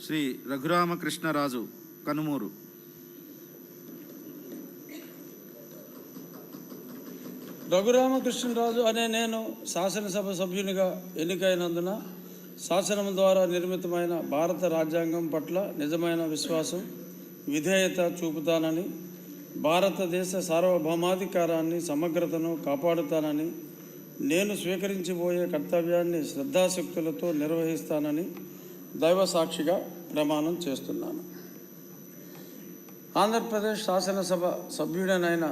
శ్రీ రఘురామకృష్ణరాజు కనుమూరు. రఘురామకృష్ణరాజు అనే నేను శాసనసభ సభ్యునిగా ఎన్నికైనందున శాసనం ద్వారా నిర్మితమైన భారత రాజ్యాంగం పట్ల నిజమైన విశ్వాసం, విధేయత చూపుతానని, భారతదేశ సార్వభౌమాధికారాన్ని, సమగ్రతను కాపాడుతానని, నేను స్వీకరించబోయే కర్తవ్యాన్ని శ్రద్ధాశక్తులతో నిర్వహిస్తానని దైవ సాక్షిగా ప్రమాణం చేస్తున్నాను. ఆంధ్రప్రదేశ్ శాసనసభ సభ్యుడనైన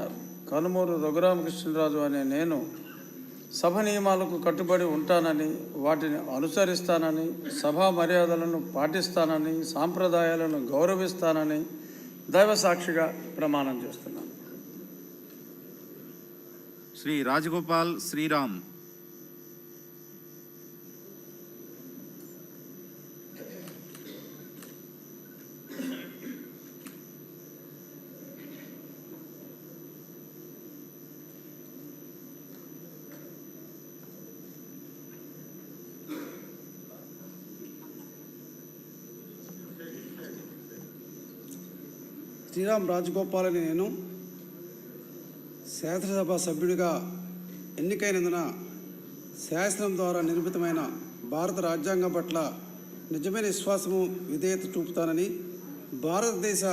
కనుమూరు రఘురామకృష్ణరాజు అనే నేను సభ నియమాలకు కట్టుబడి ఉంటానని, వాటిని అనుసరిస్తానని, సభా మర్యాదలను పాటిస్తానని, సాంప్రదాయాలను గౌరవిస్తానని దైవ సాక్షిగా ప్రమాణం చేస్తున్నాను. శ్రీ రాజగోపాల్ శ్రీరామ్. శ్రీరామ్ రాజగోపాల్ అని నేను శాసనసభ సభ్యుడిగా ఎన్నికైనందున శాసనం ద్వారా నిర్మితమైన భారత రాజ్యాంగం పట్ల నిజమైన విశ్వాసము, విధేయత చూపుతానని, భారతదేశ